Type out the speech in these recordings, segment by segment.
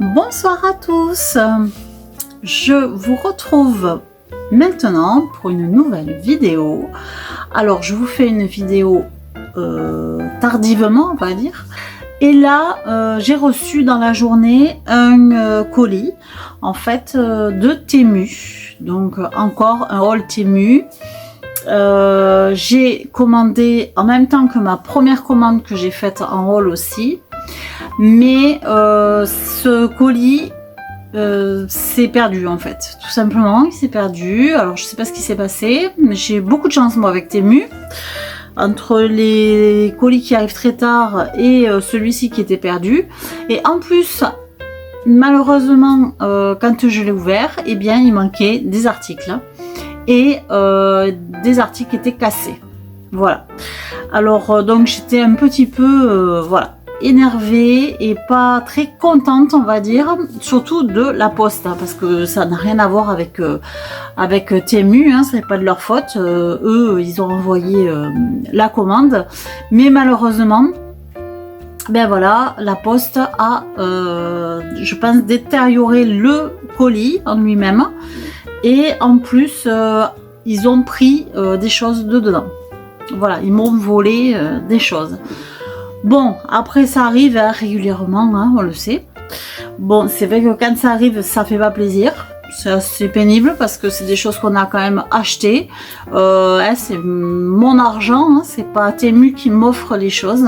Bonsoir à tous, je vous retrouve maintenant pour une nouvelle vidéo. Alors je vous fais une vidéo tardivement on va dire, et là j'ai reçu dans la journée un colis en fait de Temu, donc encore un haul Temu. J'ai commandé en même temps que ma première commande que j'ai faite en haul aussi. Mais ce colis s'est perdu en fait, tout simplement, il s'est perdu. Alors je sais pas ce qui s'est passé, mais j'ai beaucoup de chance moi avec Temu. Entre les colis qui arrivent très tard et celui-ci qui était perdu. Et en plus, malheureusement, quand je l'ai ouvert, eh bien il manquait des articles. Et des articles étaient cassés. Voilà. Alors donc j'étais un petit peu voilà, énervée et pas très contente on va dire, surtout de la poste hein, parce que ça n'a rien à voir avec Temu, hein, c'est pas de leur faute, eux ils ont envoyé la commande, mais malheureusement ben voilà, la poste a je pense détérioré le colis en lui-même, et en plus ils ont pris des choses de dedans. Voilà, ils m'ont volé des choses. Bon, après ça arrive hein, régulièrement, hein, on le sait. Bon, c'est vrai que quand ça arrive, ça fait pas plaisir. C'est assez pénible parce que c'est des choses qu'on a quand même achetées. Hein, c'est mon argent, hein, c'est pas Temu qui m'offre les choses.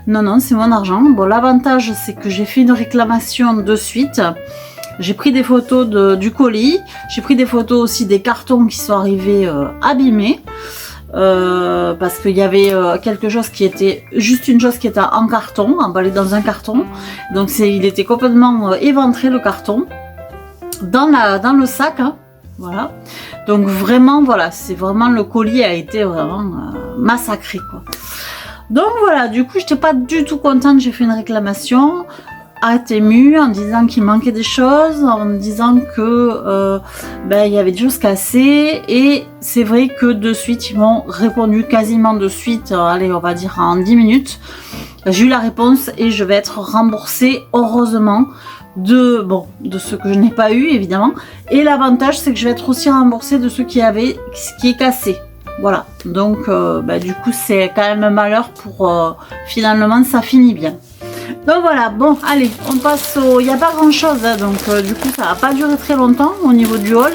Non, non, c'est mon argent. Bon, l'avantage, c'est que j'ai fait une réclamation de suite. J'ai pris des photos du colis. J'ai pris des photos aussi des cartons qui sont arrivés abîmés. Parce qu'il y avait quelque chose qui était juste une chose qui était en carton, emballé dans un carton, donc il était complètement éventré le carton dans le sac hein, voilà, donc vraiment voilà, c'est vraiment, le colis a été vraiment massacré quoi. Donc voilà, du coup j'étais pas du tout contente, j'ai fait une réclamation à Temu en disant qu'il manquait des choses, en disant que ben, il y avait des choses cassées, et c'est vrai que de suite ils m'ont répondu quasiment de suite, allez on va dire en 10 minutes, j'ai eu la réponse et je vais être remboursée heureusement de ce que je n'ai pas eu évidemment, et l'avantage c'est que je vais être aussi remboursée de ce qui est cassé. Voilà, donc ben, du coup c'est quand même un malheur pour finalement ça finit bien. Donc voilà, bon allez, on passe au... Il n'y a pas grand chose, hein, donc du coup ça va pas durer très longtemps au niveau du haul.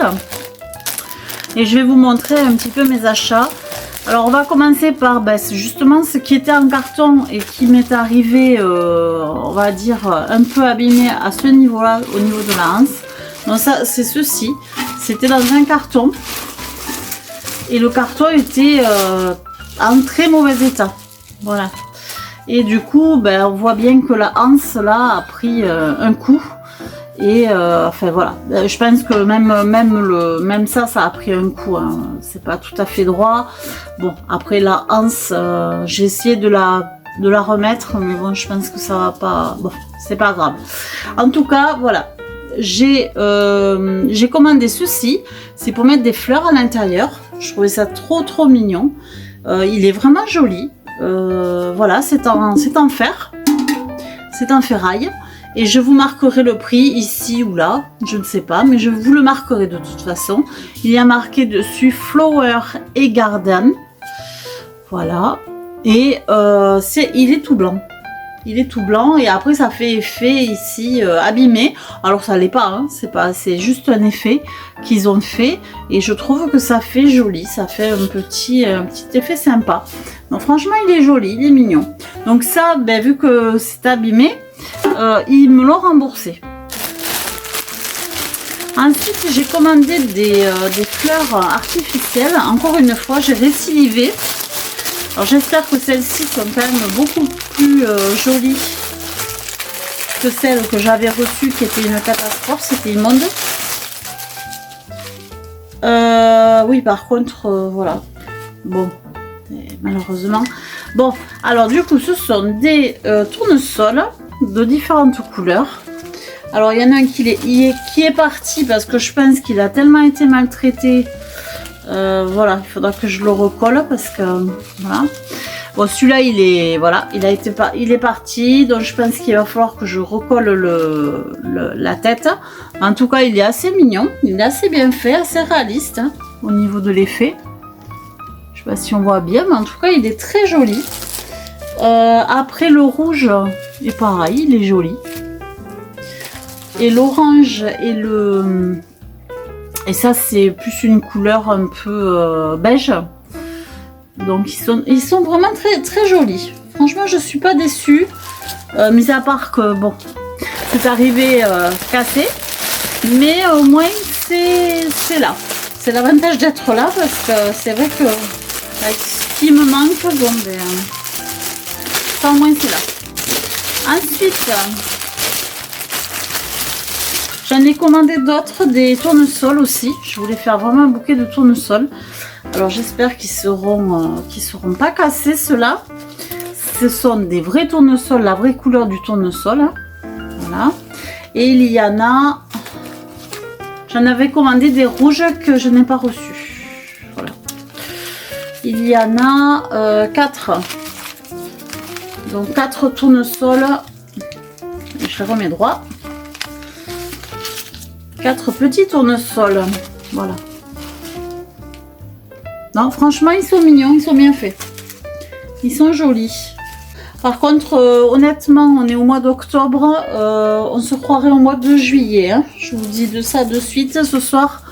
Et je vais vous montrer un petit peu mes achats. Alors on va commencer par ben, justement ce qui était en carton et qui m'est arrivé, on va dire, un peu abîmé à ce niveau-là, au niveau de la hanse. Donc ça c'est ceci, c'était dans un carton. Et le carton était en très mauvais état, voilà. Et du coup, ben, on voit bien que la hanse là a pris un coup. Et enfin voilà, je pense que même ça a pris un coup. Hein. C'est pas tout à fait droit. Bon, après la hanse, j'ai essayé de la remettre, mais bon, je pense que ça va pas. Bon, c'est pas grave. En tout cas, voilà, j'ai commandé ceci. C'est pour mettre des fleurs à l'intérieur. Je trouvais ça trop mignon. Il est vraiment joli. Voilà, c'est en fer, c'est en ferraille, et je vous marquerai le prix ici ou là, je ne sais pas, mais je vous le marquerai de toute façon. Il y a marqué dessus Flower et Garden, voilà, et il est tout blanc. Il est tout blanc, et après ça fait effet ici abîmé. Alors ça l'est pas, hein, c'est juste un effet qu'ils ont fait, et je trouve que ça fait joli, ça fait un petit effet sympa. Donc franchement il est joli, il est mignon. Donc ça, ben, vu que c'est abîmé, ils me l'ont remboursé. Ensuite j'ai commandé des fleurs artificielles. Encore une fois j'ai récidivé. Alors j'espère que celles-ci sont quand même beaucoup plus jolies que celles que j'avais reçues qui étaient une catastrophe, c'était immonde. Oui par contre voilà, bon malheureusement. Bon alors du coup ce sont des tournesols de différentes couleurs. Alors il y en a un qui est parti parce que je pense qu'il a tellement été maltraité. Voilà, il faudra que je le recolle parce que voilà. Bon, celui-là, il est, voilà, il est parti. Donc, je pense qu'il va falloir que je recolle la tête. En tout cas, il est assez mignon. Il est assez bien fait, assez réaliste hein, au niveau de l'effet. Je sais pas si on voit bien, mais en tout cas, il est très joli. Après, le rouge est pareil, il est joli. Et l'orange et ça, c'est plus une couleur un peu beige. Donc ils sont vraiment très très jolis. Franchement, je suis pas déçue. Mis à part que bon, c'est arrivé cassé, mais au moins c'est là. C'est l'avantage d'être là parce que c'est vrai que avec ce qui me manque, bon ben ça au moins c'est là. Ensuite, j'en ai commandé d'autres, des tournesols aussi. Je voulais faire vraiment un bouquet de tournesols. Alors j'espère qu'ils seront pas cassés ceux-là. Ce sont des vrais tournesols, la vraie couleur du tournesol. Hein. Voilà. Et il y en a. J'en avais commandé des rouges que je n'ai pas reçus. Voilà. Il y en a 4. Donc 4 tournesols. Je les remets droit. 4 petits tournesols. Voilà. Non, franchement, ils sont mignons, ils sont bien faits. Ils sont jolis. Par contre, honnêtement, on est au mois d'octobre. On se croirait au mois de juillet. Hein. Je vous dis de ça de suite. Ce soir,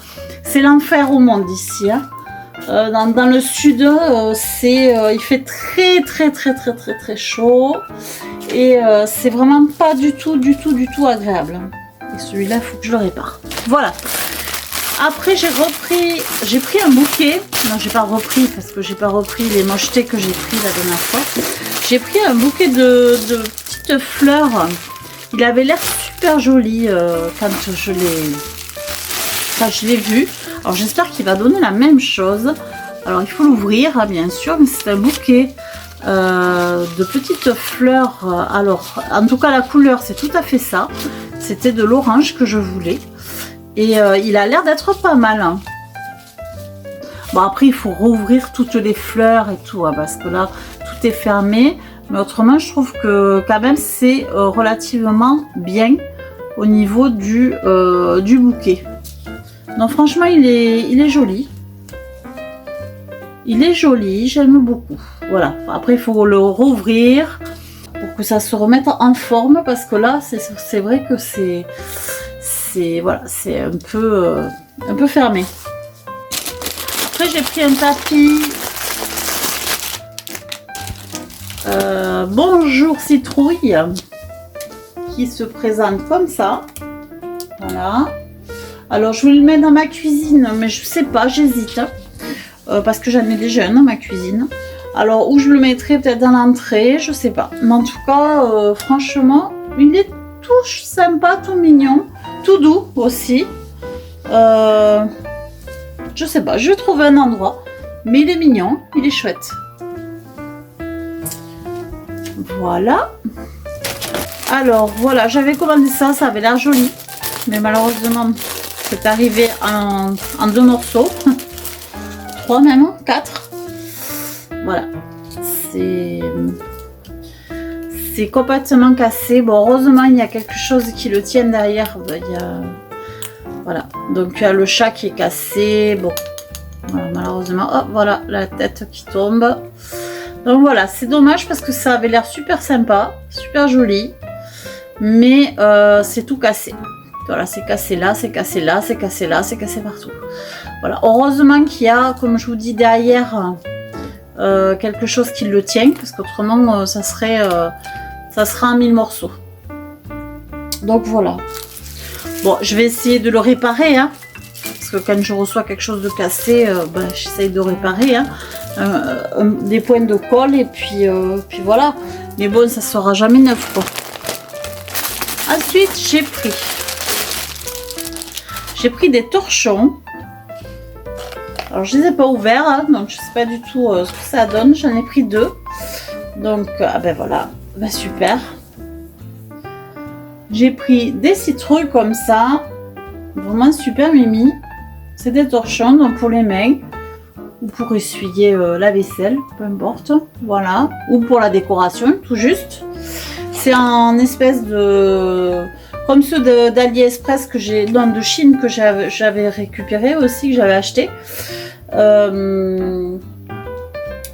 c'est l'enfer au monde ici. Hein. Dans le sud, il fait très chaud. Et c'est vraiment pas du tout agréable. Et celui-là, il faut que je le répare. Voilà. Après, j'ai pris un bouquet. Non, j'ai pas repris parce que j'ai pas repris les mochetés que j'ai pris la dernière fois. J'ai pris un bouquet de petites fleurs. Il avait l'air super joli quand je l'ai vu. Alors, j'espère qu'il va donner la même chose. Alors, il faut l'ouvrir, hein, bien sûr, mais c'est un bouquet de petites fleurs. Alors, en tout cas, la couleur, c'est tout à fait ça. C'était de l'orange que je voulais. Et il a l'air d'être pas mal. Hein. Bon, après, il faut rouvrir toutes les fleurs et tout, hein, parce que là, tout est fermé. Mais autrement, je trouve que quand même, c'est relativement bien au niveau du bouquet. Donc, franchement, il est joli. Il est joli, j'aime beaucoup. Voilà. Après, il faut le rouvrir pour que ça se remette en forme, parce que là, c'est vrai que c'est voilà, c'est un peu fermé. Après, j'ai pris un tapis Bonjour Citrouille qui se présente comme ça. Voilà. Alors, je vais le mettre dans ma cuisine, mais je sais pas, j'hésite. Parce que j'en ai déjà un dans ma cuisine. Alors, où je le mettrai, peut-être dans l'entrée, je sais pas. Mais en tout cas, franchement, il est tout sympa, tout mignon, tout doux aussi. Je sais pas, je vais trouver un endroit. Mais il est mignon, il est chouette. Voilà. Alors, voilà, j'avais commandé ça, ça avait l'air joli. Mais malheureusement, c'est arrivé en 2 morceaux. 3 même, 4. Voilà. C'est complètement cassé. Bon, heureusement, il y a quelque chose qui le tient derrière. Voilà. Donc, il y a le chat qui est cassé. Bon. Voilà, malheureusement. Oh, voilà, la tête qui tombe. Donc, voilà. C'est dommage parce que ça avait l'air super sympa. Super joli. Mais c'est tout cassé. Voilà, c'est cassé là, c'est cassé là, c'est cassé là, c'est cassé partout. Voilà. Heureusement qu'il y a, comme je vous dis, derrière... quelque chose qui le tient, parce qu'autrement ça sera en 1000 morceaux. Donc voilà. Bon, je vais essayer de le réparer, hein, parce que quand je reçois quelque chose de cassé, j'essaye de réparer, hein, des points de colle et puis voilà. Mais bon, ça sera jamais neuf, quoi. Ensuite, j'ai pris des torchons. Alors, je ne les ai pas ouverts, hein, donc je ne sais pas du tout ce que ça donne. J'en ai pris 2. Donc, ben voilà, ben super. J'ai pris des citrouilles comme ça. Vraiment super mimi. C'est des torchons, donc pour les mains. ou pour essuyer la vaisselle, peu importe, voilà, ou pour la décoration, tout juste. C'est un espèce de... comme ceux d'AliExpress que j'ai, non, de Chine que j'avais récupéré aussi, que j'avais acheté.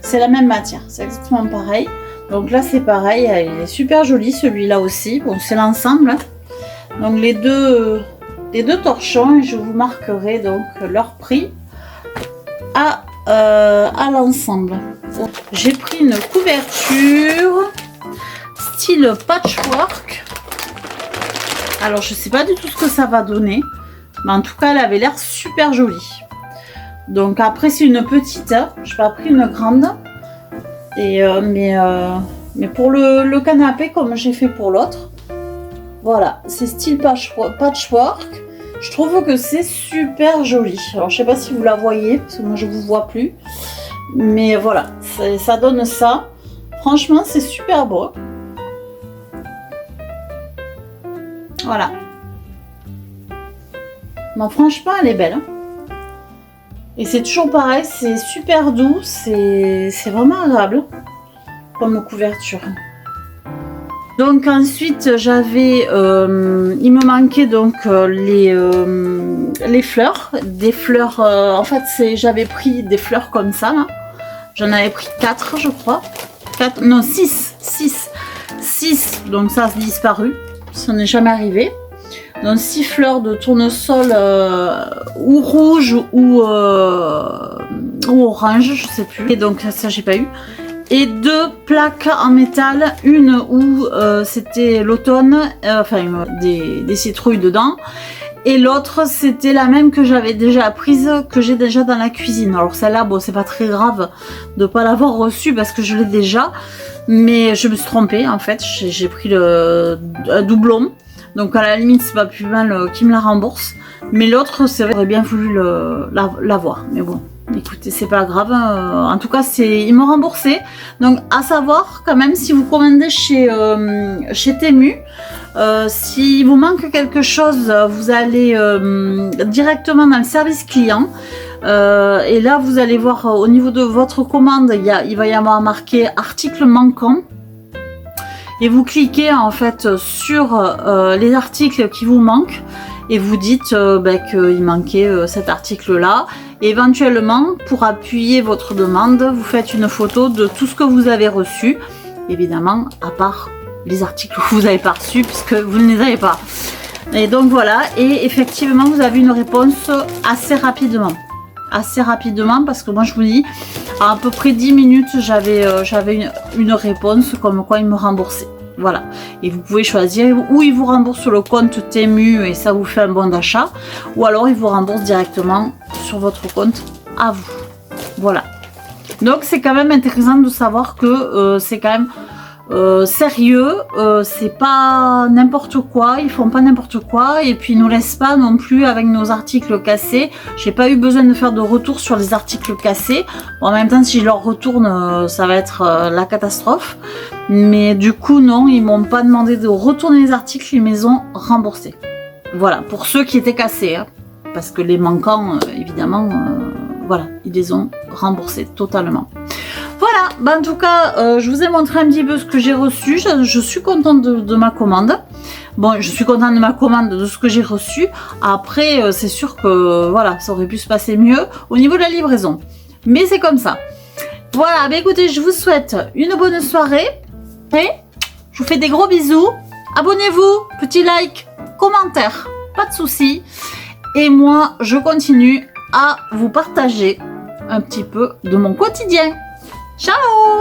C'est la même matière, c'est exactement pareil. Donc là c'est pareil, il est super joli celui-là aussi. Bon, c'est l'ensemble. Donc les deux torchons, et je vous marquerai donc leur prix à l'ensemble. Bon, j'ai pris une couverture style patchwork. Alors je sais pas du tout ce que ça va donner, mais en tout cas elle avait l'air super jolie. Donc après c'est une petite, je n'ai pas pris une grande. Et mais pour le canapé comme j'ai fait pour l'autre, voilà, c'est style patchwork. Je trouve que c'est super joli. Alors je sais pas si vous la voyez parce que moi je vous vois plus, mais voilà, ça donne ça. Franchement c'est super beau. Voilà. Non, franchement elle est belle. Et c'est toujours pareil, c'est super doux, c'est vraiment agréable comme couverture. Donc ensuite j'avais, il me manquait donc les fleurs, des fleurs, en fait j'avais pris des fleurs comme ça là. J'en avais pris 4 je crois, 4, non 6, donc ça a disparu, ça n'est jamais arrivé. Donc 6 fleurs de tournesol ou rouge ou orange, je sais plus. Et donc ça j'ai pas eu. Et 2 plaques en métal, une où c'était l'automne, enfin des citrouilles dedans. Et l'autre c'était la même que j'avais déjà prise, que j'ai déjà dans la cuisine. Alors celle-là, bon c'est pas très grave de pas l'avoir reçue parce que je l'ai déjà. Mais je me suis trompée en fait, j'ai pris un doublon. Donc à la limite c'est pas plus mal qu'il me la rembourse. Mais l'autre c'est vrai, j'aurais bien voulu l'avoir. Mais bon, écoutez, c'est pas grave. En tout cas, ils m'ont remboursé. Donc à savoir quand même, si vous commandez chez Temu, s'il vous manque quelque chose, vous allez directement dans le service client. Et là vous allez voir au niveau de votre commande, il va y avoir marqué article manquant. Et vous cliquez en fait sur les articles qui vous manquent et vous dites qu'il manquait cet article là. Et éventuellement, pour appuyer votre demande, vous faites une photo de tout ce que vous avez reçu. Évidemment, à part les articles que vous n'avez pas reçus puisque vous ne les avez pas. Et donc voilà, et effectivement vous avez une réponse assez rapidement. Assez rapidement parce que moi je vous dis, à peu près 10 minutes j'avais une réponse comme quoi ils me remboursaient. Voilà, et vous pouvez choisir ou ils vous remboursent sur le compte Temu et ça vous fait un bon d'achat, ou alors ils vous remboursent directement sur votre compte à vous. Voilà, donc c'est quand même intéressant de savoir que c'est quand même sérieux, c'est pas n'importe quoi, ils font pas n'importe quoi et puis ils nous laissent pas non plus avec nos articles cassés. J'ai pas eu besoin de faire de retour sur les articles cassés. Bon, en même temps si je leur retourne ça va être la catastrophe, mais du coup non, ils m'ont pas demandé de retourner les articles, ils me les ont remboursés. Voilà, pour ceux qui étaient cassés hein, parce que les manquants évidemment voilà, ils les ont remboursés totalement. Voilà, bah en tout cas, je vous ai montré un petit peu ce que j'ai reçu. Je suis contente de ma commande. Bon, je suis contente de ma commande, de ce que j'ai reçu. Après, c'est sûr que voilà, ça aurait pu se passer mieux au niveau de la livraison. Mais c'est comme ça. Voilà, bah écoutez, je vous souhaite une bonne soirée. Et je vous fais des gros bisous. Abonnez-vous, petit like, commentaire, pas de soucis. Et moi, je continue à vous partager un petit peu de mon quotidien. Ciao!